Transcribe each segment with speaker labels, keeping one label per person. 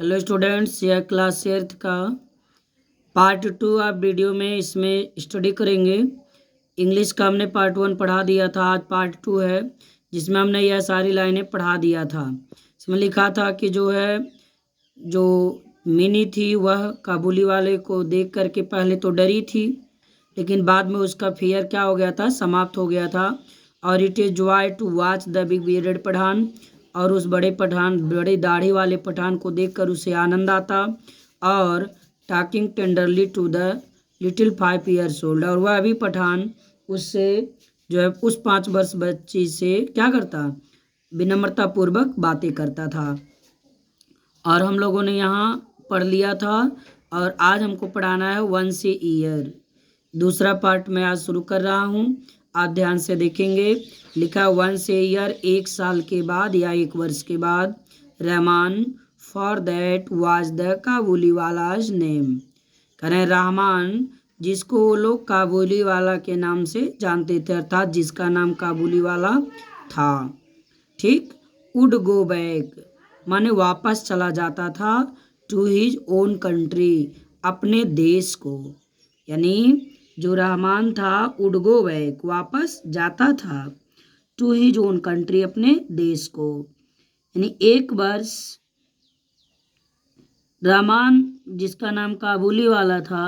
Speaker 1: Hello students, यह class 8 का part 2 आप वीडियो में इसमें स्टडी करेंगे। इंग्लिश का हमने पार्ट 1 पढ़ा दिया था, आज पार्ट 2 है जिसमें हमने यह सारी लाइनें पढ़ा दिया था। इसमें लिखा था कि जो मिनी थी वह काबुली वाले को देख करके पहले तो डरी थी, लेकिन बाद में उसका फियर क्या हो गया था, समाप्त हो गया था। और it is joy to watch the big bearded Pathan, और उस बड़े दाढ़ी वाले पठान को देखकर उसे आनंद आता। और talking tenderly to the little 5 years old, और वह भी पठान उससे जो है उस 5 वर्ष बच्ची से क्या करता, विनम्रता पूर्वक बातें करता था। और हम लोगों ने यहाँ पढ़ लिया था, और आज हमको पढ़ाना है 1 से ईयर। दूसरा पार्ट मैं आज शुरू कर रहा हूँ, आप ध्यान से देखेंगे। लिखा 1 से ईयर, 1 साल के बाद या 1 वर्ष के बाद। Rahman for that was the Kabuliwala's name, करें रहमान जिसको वो लोग काबुली वाला के नाम से जानते थे, अर्थात जिसका नाम काबुली वाला था। ठीक, वुड गो बैक माने वापस चला जाता था, टू हिज ओन कंट्री अपने देश को। यानी जो रहमान था वुड गो बैक वापस जाता था, टू हिज ओन कंट्री अपने देश को। यानी 1 वर्ष रहमान जिसका नाम काबुली वाला था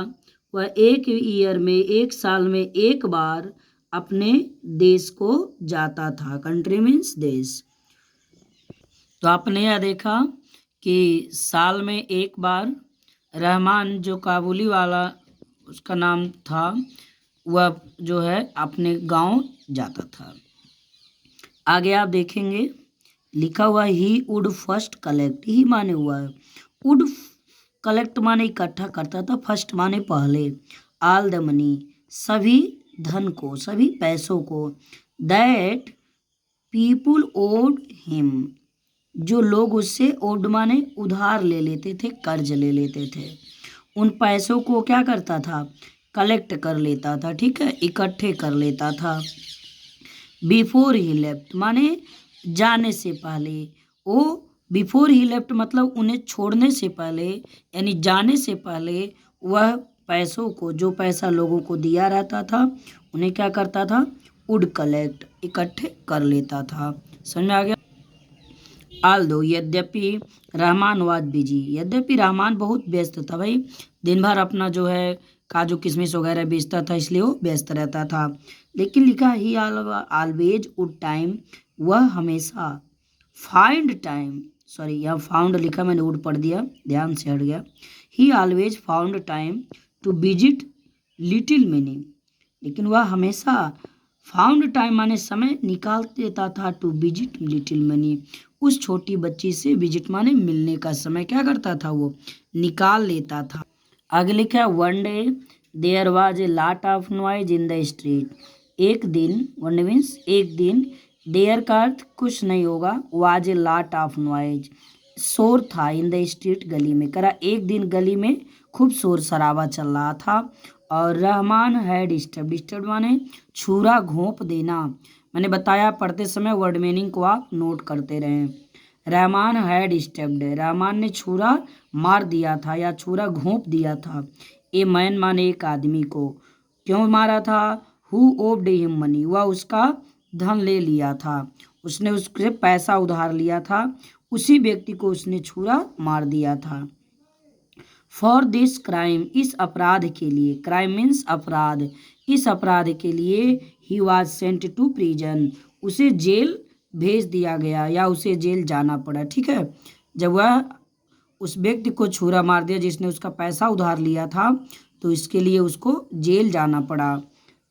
Speaker 1: वह 1 ईयर में 1 साल में 1 बार अपने देश को जाता था। कंट्री मीन्स देश। तो आपने यह देखा कि साल में 1 बार रहमान जो काबुली वाला उसका नाम था वह जो है अपने गांव जाता था। आगे आप देखेंगे लिखा हुआ ही वुड फर्स्ट कलेक्ट, ही माने हुआ है वुड कलेक्ट माने इकट्ठा करता था, फर्स्ट माने पहले, ऑल द मनी सभी धन को, सभी पैसों को, दैट पीपुल ओड हिम जो लोग उससे ओड माने उधार ले लेते थे, कर्ज ले लेते थे, उन पैसों को क्या करता था, कलेक्ट कर लेता था। ठीक है, इकट्ठे कर लेता था। बिफोर ही लेफ्ट माने जाने से पहले, वो बिफोर ही लेफ्ट मतलब उन्हें छोड़ने से पहले, यानी जाने से पहले वह पैसों को, जो पैसा लोगों को दिया रहता था उन्हें क्या करता था, वुड कलेक्ट इकट्ठे कर लेता था। समझ में आ गया। आल्दो यद्यपि रहमान वाज बिजी, यद्यपि रहमान बहुत व्यस्त था भाई, दिन भर अपना जो है काजू किशमिश वगैरह बेचता था, इसलिए वो व्यस्त रहता था। लेकिन लिखा ही ऑलवेज वुड टाइम, वह हमेशा फाइंड टाइम, सॉरी यहाँ फाउंड लिखा, मैंने वुड पढ़ दिया, ध्यान से हट गया। He always found time to visit little Mini, लेकिन वह हमेशा फाउंड टाइम माने समय निकाल देता था, टू विजिट लिटिल मनी उस छोटी बच्ची से, विजिट माने मिलने का समय क्या करता था, वो निकाल लेता था। आगे लिखा one day there was a lot of noise in the street, एक दिन, वन डे मीन्स एक दिन, देयर का अर्थ कुछ नहीं होगा, was a lot of noise शोर था, इन द स्ट्रीट गली में, करा एक दिन गली में खूब शोर शराबा चल रहा था। और रहमान है डिस्टर्ब माने छुरा घोंप देना, मैंने बताया पढ़ते समय वर्ड मीनिंग को आप नोट करते रहें। रहमान है डिस्टर्ब्ड, रहमान ने छुरा मार दिया था या छुरा घोंप दिया था। ए मैन माने एक आदमी को, क्यों मारा था, हु ओव्ड हिम मनी वह उसका धन ले लिया था, उसने उससे पैसा उधार लिया था, उसी व्यक्ति को उसने छुरा मार दिया था। फॉर दिस क्राइम इस अपराध के लिए, क्राइम मीन्स अपराध, इस अपराध के लिए he was sent to prison उसे जेल भेज दिया गया या उसे जेल जाना पड़ा। ठीक है, जब वह उस व्यक्ति को छुरा मार दिया जिसने उसका पैसा उधार लिया था, तो इसके लिए उसको जेल जाना पड़ा।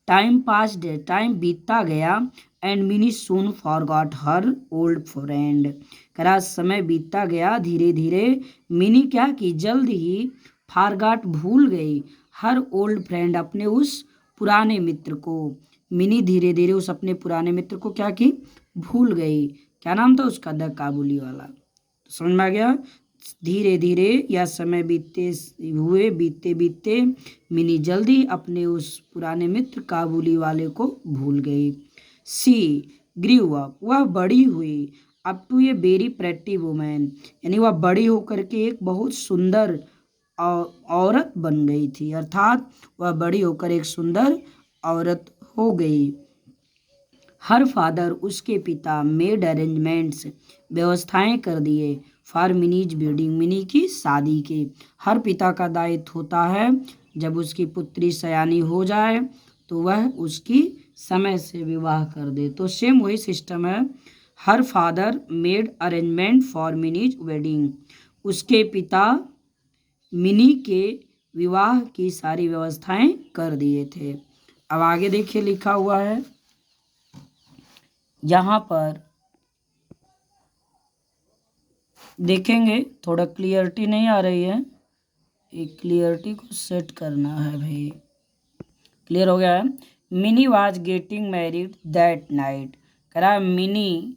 Speaker 1: टाइम पास्ड टाइम बीतता गया, and mini soon forgot her old friend, करा समय बीतता गया धीरे धीरे, मिनी क्या की जल्द ही, फॉरगॉट भूल गई, हर ओल्ड फ्रेंड अपने उस पुराने मित्र को, मिनी धीरे धीरे उस अपने पुराने मित्र को क्या की, भूल गई। क्या नाम था उसका, द काबुली वाला। तो समझ में आ गया। धीरे धीरे या समय बीतते हुए, बीतते बीतते मिनी जल्दी अपने उस पुराने मित्र काबुली वाले को भूल गई। सी ग्रीव अप वह बड़ी हुई, up to a very pretty women, यानी वह बड़ी होकर के एक बहुत सुंदर औरत बन गई थी, अर्थात वह बड़ी होकर एक सुंदर औरत हो गई। हर फादर, उसके पिता, मेड अरेंजमेंट्स, व्यवस्थाएं कर दिए, फॉर मिनीज वेडिंग, मिनी की शादी के। हर पिता का दायित्व होता है जब उसकी पुत्री सयानी हो जाए तो वह उसकी समय से विवाह कर दे। तो सेम वही सिस्टम है। Her father made arrangement for minis wedding, उसके पिता मिनी के विवाह की सारी व्यवस्थाएं कर दिए थे। अब आगे देखिए लिखा हुआ है यहाँ पर, देखेंगे थोड़ा क्लियरिटी नहीं आ रही है, एक क्लियरिटी को सेट करना है भाई। क्लियर हो गया है। Mini was getting married that night, कह रहा है मिनी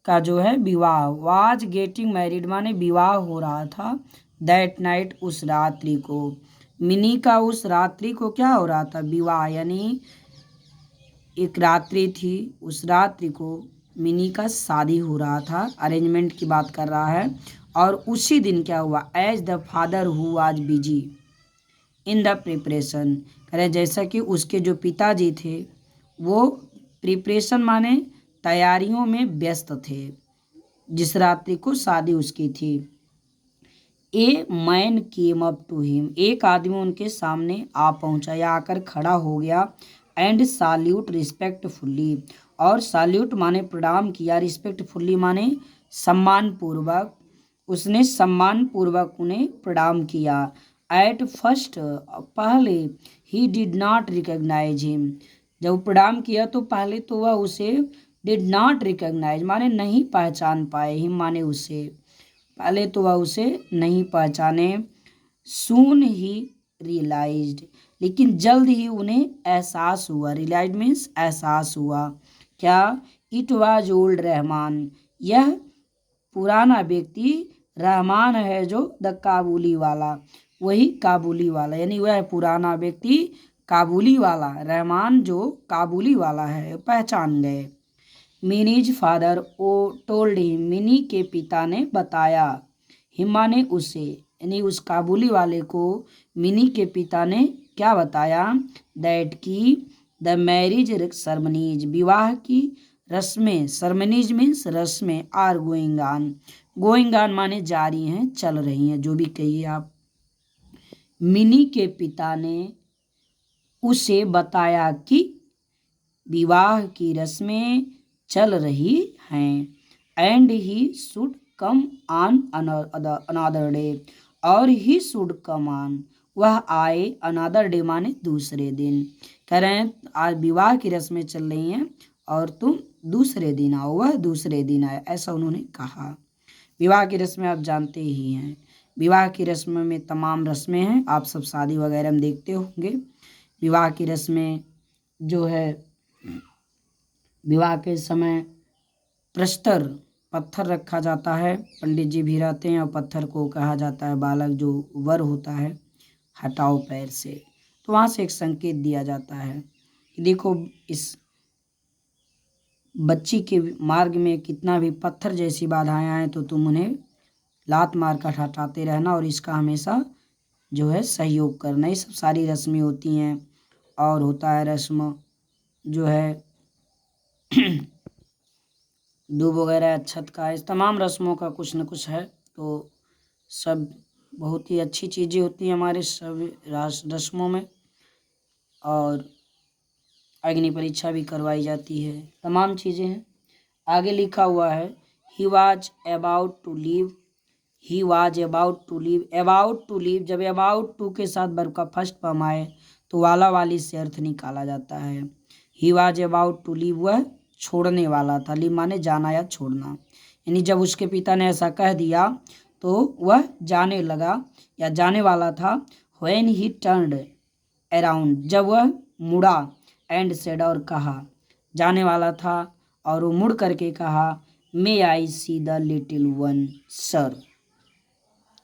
Speaker 1: का जो है विवाह, वाज गेटिंग मैरिड माने विवाह हो रहा था, दैट नाइट उस रात्रि को, मिनी का उस रात्रि को क्या हो रहा था, विवाह, यानी एक रात्रि थी, उस रात्रि को मिनी का शादी हो रहा था, अरेंजमेंट की बात कर रहा है। और उसी दिन क्या हुआ, as the father who was busy in the preparation, कह रहे जैसा कि उसके जो पिताजी थे वो प्रिपरेशन माने तैयारियों में व्यस्त थे, जिस रात्रि को शादी उसकी थी। A man came up to him, एक आदमी उनके सामने आ पहुंचा या आकर खड़ा हो गया, एंड सैल्यूट रिस्पेक्टफुल्ली, और सैल्यूट माने प्रणाम किया, रिस्पेक्टफुल्ली माने सम्मान पूर्वक, उसने सम्मान पूर्वक उन्हें प्रणाम किया। एट फर्स्ट, पहले, he did not recognise him, जब प्रणाम किया तो पहले तो वह उसे डिड नॉट रिकॉग्नाइज माने नहीं पहचान पाए, हिम माने उसे, पहले तो वह उसे नहीं पहचाने। सून ही रियलाइज्ड, लेकिन जल्द ही उन्हें एहसास हुआ, रियलाइज मीन्स एहसास हुआ, क्या, इट वाज ओल्ड रहमान, यह पुराना व्यक्ति रहमान है, जो द काबुली वाला, वही काबुली वाला, यानी वह पुराना व्यक्ति काबुली वाला, रहमान जो काबुली वाला है, पहचान गए। मिनीज फादर ओ टोल्ड हिम, मिनी के पिता ने बताया, हिमा ने उसे, यानी उस काबुली वाले को मिनी के पिता ने क्या बताया, दैट की द मैरिज सरमनीज, विवाह की रस्में, सरमनीज मीन्स रस्में, are going on, going on माने जारी हैं, चल रही हैं, जो भी कहिए आप। मिनी के पिता ने उसे बताया कि विवाह की रस्में चल रही हैं, and he should come on another day, और ही शुड कम ऑन, वह आए, अनदर डे माने दूसरे दिन, कह रहे हैं आज विवाह की रस्में चल रही हैं और तुम दूसरे दिन आओ, वह दूसरे दिन आए, ऐसा उन्होंने कहा। विवाह की रस्में आप जानते ही हैं, विवाह की रस्म में तमाम रस्में हैं, आप सब शादी वगैरह में देखते होंगे। विवाह की रस्में जो है, विवाह के समय प्रस्तर, पत्थर रखा जाता है, पंडित जी भी रहते हैं और पत्थर को कहा जाता है बालक जो वर होता है, हटाओ पैर से, तो वहाँ से एक संकेत दिया जाता है कि देखो इस बच्ची के मार्ग में कितना भी पत्थर जैसी बाधाएं आए तो तुम उन्हें लात मार कर हटाते रहना और इसका हमेशा जो है सहयोग करना। ये सब सारी रस्में होती हैं। और होता है रस्म जो है दूब वगैरह, अक्षत का, इस तमाम रस्मों का कुछ न कुछ है। तो सब बहुत ही अच्छी चीज़ें होती हैं हमारे सब रस्मों में, और अग्नि परीक्षा भी करवाई जाती है, तमाम चीज़ें हैं। आगे लिखा हुआ है, he was about to leave, he was about to leave, about to leave, जब अबाउट टू के साथ वर्ब का फर्स्ट फॉर्म आए तो वाला वाली से अर्थ निकाला जाता है। He was about to leave, वह छोड़ने वाला था, लीव माने जाना या छोड़ना, यानी जब उसके पिता ने ऐसा कह दिया तो वह जाने लगा या जाने वाला था। व्हेन ही टर्न्ड अराउंड, जब वह मुड़ा, एंड सेड, और कहा, जाने वाला था और वो मुड़ करके कहा, may I see the little one sir,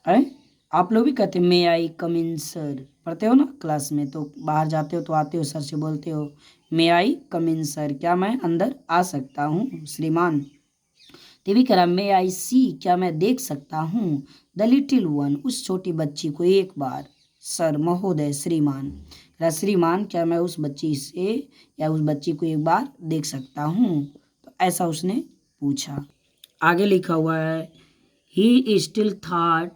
Speaker 1: है आप लोग भी कहते हैं मे आई कम इन सर, पढ़ते हो ना क्लास में, तो बाहर जाते हो तो आते हो सर से बोलते हो मे आई कम इन सर, क्या मैं अंदर आ सकता हूँ श्रीमान। टीवी कह रहा मे आई सी, क्या मैं देख सकता हूँ, द लिटिल वन, उस छोटी बच्ची को एक बार, सर महोदय श्रीमान, श्रीमान क्या मैं उस बच्ची से या उस बच्ची को एक बार देख सकता हूँ, तो ऐसा उसने पूछा। आगे लिखा हुआ है he still thought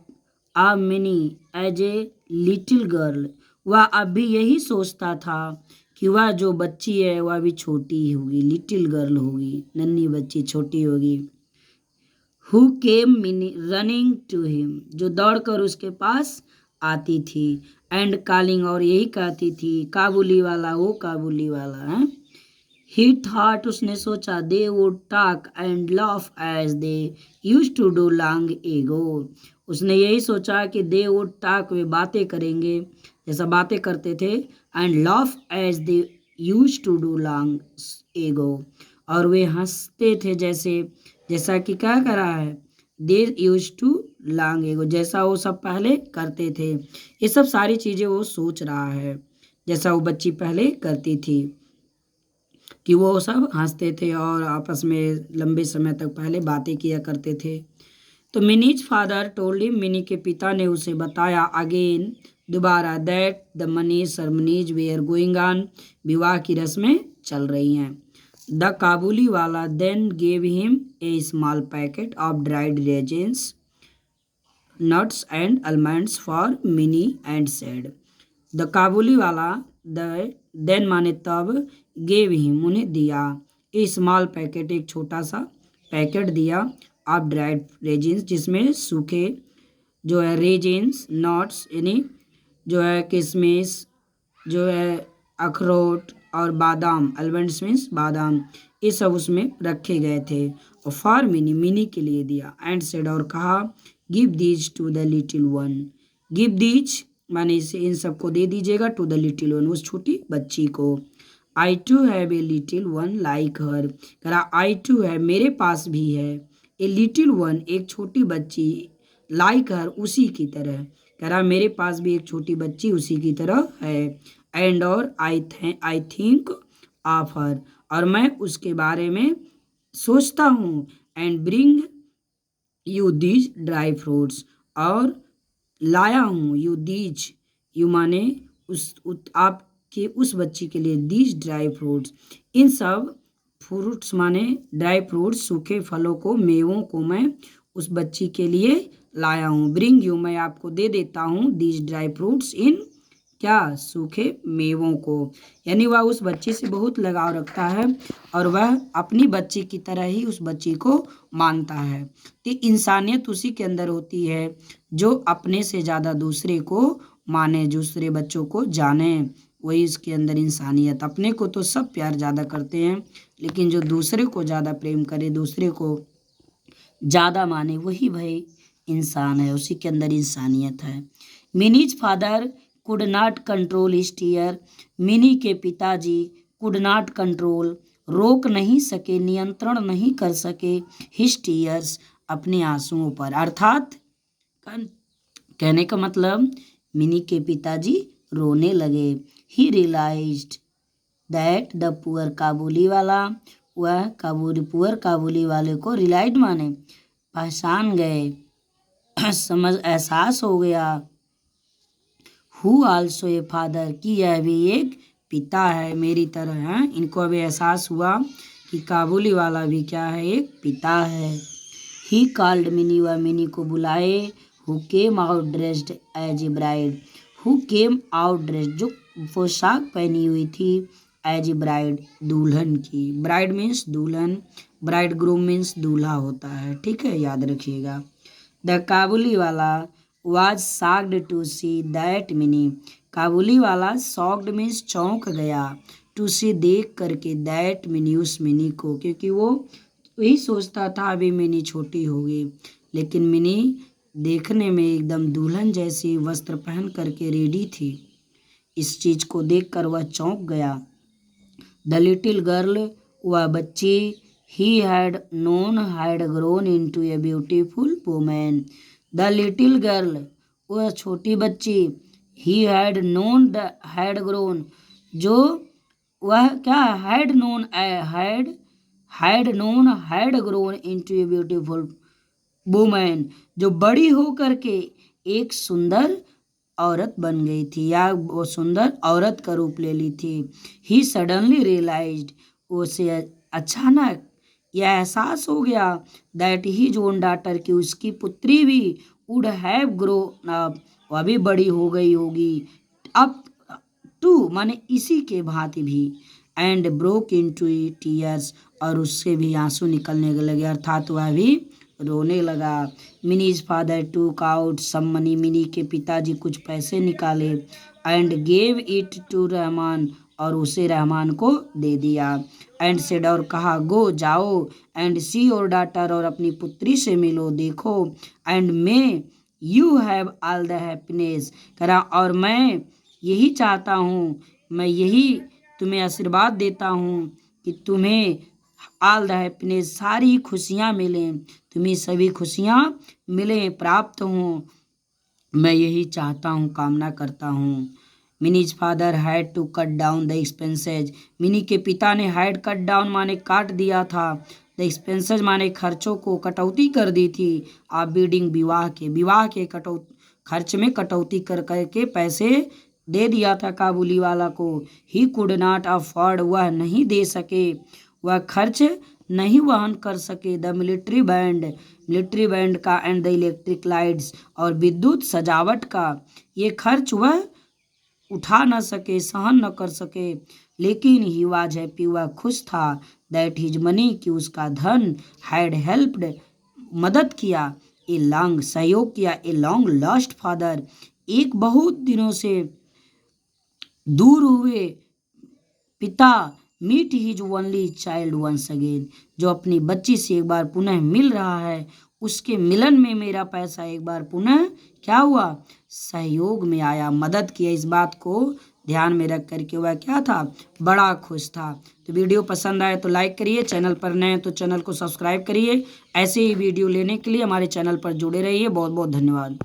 Speaker 1: of Mini as a little girl, वह अब भी यही सोचता था कि वह जो बच्ची है वह भी छोटी ही होगी, लिटिल गर्ल होगी, नन्ही बच्ची छोटी होगी। Who came running to him, जो दौड़कर उसके पास आती थी, एंड कॉलिंग, और यही कहती थी काबुली वाला, वो काबुली वाला है। ही थॉट, उसने सोचा, they would talk and laugh as they used to do long ago, उसने यही सोचा कि दे वुड टॉक, वे बातें करेंगे जैसा बातें करते थे, and laugh as they used to do long ago, और वे हंसते थे जैसा कि क्या कर रहा है, दे यूज टू लॉन्ग एगो, जैसा वो सब पहले करते थे। ये सब सारी चीज़ें वो सोच रहा है जैसा वो बच्ची पहले करती थी, कि वो सब हंसते थे और आपस में लंबे समय तक पहले बातें किया करते थे। तो Mini's father told him, Mini के पिता ने उसे बताया अगेन, दोबारा, दैट द मनीज सरमनीज वेयर गोइंग ऑन, विवाह की रस्में चल रही हैं। The Kabuliwala then gave him a small packet of dried raisins, nuts and almonds for Mini and said, the Kabuliwala the then माने तब, गेव हिम उन्हें दिया, ए स्मॉल पैकेट एक छोटा सा पैकेट दिया, ऑफ ड्राइड रेजिन्स जिसमें सूखे जो है रेजिन्स, नट्स यानी जो है किशमिश, जो है अखरोट, और बादाम, almonds मीन्स बादाम, ये सब उसमें रखे गए थे, और फॉर मिनी, मिनी के लिए दिया, एंड सेड, और कहा, give these two the little one, give these माने इसे इन सबको दे दीजिएगा, टू द लिटिल वन, उस छोटी बच्ची को। I too have a little one like her, कह रहा आई टू है, मेरे पास भी है, ए लिटिल वन, एक छोटी बच्ची, लाइक हर, उसी की तरह, कह रहा मेरे पास भी एक छोटी बच्ची उसी की तरह है, एंड और आई थिंक ऑफ हर, और मैं उसके बारे में सोचता हूँ, and bring you these dry fruits, और लाया हूँ, यू दीज, यू माने आपके उस बच्ची के लिए, दीज ड्राई फ्रूट्स, इन सब फ्रूट्स माने ड्राई फ्रूट्स, सूखे फलों को, मेवों को मैं उस बच्ची के लिए लाया हूँ, ब्रिंग यू, मैं आपको दे देता हूँ, दीज ड्राई फ्रूट्स, इन क्या, सूखे मेवों को, यानी वह उस बच्ची से बहुत लगाव रखता है और वह अपनी बच्ची की तरह ही उस बच्ची को मानता है। तो इंसानियत उसी के अंदर होती है जो अपने से ज़्यादा दूसरे को माने, दूसरे बच्चों को जाने, वही इसके अंदर इंसानियत। अपने को तो सब प्यार ज़्यादा करते हैं, लेकिन जो दूसरे को ज़्यादा प्रेम करे, दूसरे को ज़्यादा माने, वही भाई इंसान है, उसी के अंदर इंसानियत है। Mini's father could not control his tear, Mini के पिताजी कुड नॉट कंट्रोल, रोक नहीं सके, नियंत्रण नहीं कर सके, हिज टीयर्स, अपने आंसुओं पर, अर्थात कहने का मतलब मिनी के पिताजी रोने लगे। ही रियलाइज्ड दैट द पुअर काबुली वाला, वह पुअर काबुली वाले को, रियलाइज्ड माने पहचान गए, समझ एहसास हो गया, हु आल्सो ए फादर, कि यह भी एक पिता है मेरी तरह है। इनको अभी एहसास हुआ कि काबुली वाला भी क्या है, एक पिता है। ही कॉल्ड मिनी, व मिनी को बुलाए, who came out dressed as a bride, who came out dressed, जो पोशाक पहनी हुई थी, एज ए ब्राइड, दुल्हन की, ब्राइड मीन्स दुल्हन, ब्राइड ग्रूम मीन्स दूल्हा होता है, ठीक है, याद रखिएगा। द काबुली वाला was shocked to see that Mini, Kabuliwala shocked means चौंक गया, to see देख करके, that मिनी, उस मिनी को, क्योंकि वो वही सोचता था अभी मिनी छोटी होगी, लेकिन मिनी देखने में एकदम दुल्हन जैसी वस्त्र पहन करके रेडी थी। इस चीज को देखकर वह चौंक गया। द लिटिल गर्ल, वह बच्ची, he had known had grown into a beautiful woman, the little girl, वह छोटी बच्ची, he had known, had grown, जो वह क्या, had known, had grown into a beautiful women, जो बड़ी होकर के एक सुंदर औरत बन गई थी या वो सुंदर औरत का रूप ले ली थी। ही सडनली रियलाइज्ड, उसे अचानक यह एहसास हो गया दैट हीज ओन डॉटर, की उसकी पुत्री भी वुड हैव ग्रोन अप, वह भी बड़ी हो गई होगी, अब टू माने इसी के भांति भी, एंड ब्रोक इनटू टीयर्स, और उससे भी आंसू निकलने लगे, अर्थात वह भी रोने लगा। Mini's father took out some money, Mini के पिताजी कुछ पैसे निकाले, and gave it to Rahman, और उसे रहमान को दे दिया, एंड सेड, और कहा, गो जाओ, एंड सी योर डॉटर, और अपनी पुत्री से मिलो देखो, and may you have all the happiness, करा, और मैं यही चाहता हूँ, मैं यही तुम्हें आशीर्वाद देता हूँ कि तुम्हें ऑल द हैप्पीनेस, सारी खुशियाँ मिलें, तुम्हें सभी खुशियाँ मिलें, प्राप्त हों, मैं यही चाहता हूँ, कामना करता हूँ। Mini's father had to cut down the expenses, Mini के पिता ने हैड कट डाउन माने काट दिया था, द एक्सपेंसेज माने खर्चों को कटौती कर दी थी, आप बीडिंग विवाह के खर्च में कटौती कर करके पैसे दे दिया था काबुली वाला को। ही कुड नॉट अफोर्ड, वह नहीं दे सके, वह खर्च नहीं वहन कर सके, द मिलिट्री बैंड का, एंड द इलेक्ट्रिक लाइट्स, और विद्युत सजावट का, ये खर्च वह उठा न सके, सहन न कर सके, लेकिन ही वाज हैप्पी, वह खुश था, दैट हिज मनी, कि उसका धन, हैड हेल्प्ड, मदद किया, ए लॉन्ग, सहयोग किया, ए लॉन्ग लॉस्ट फादर, एक बहुत दिनों से दूर हुए पिता, meet his only child once again, जो अपनी बच्ची से एक बार पुनः मिल रहा है, उसके मिलन में मेरा पैसा एक बार पुनः क्या हुआ, सहयोग में आया, मदद किया। इस बात को ध्यान में रख करके वह क्या था, बड़ा खुश था। तो वीडियो पसंद आए तो लाइक करिए, चैनल पर नए हैं तो चैनल को सब्सक्राइब करिए। ऐसे ही वीडियो लेने के लिए हमारे चैनल पर जुड़े रहिए। बहुत बहुत धन्यवाद।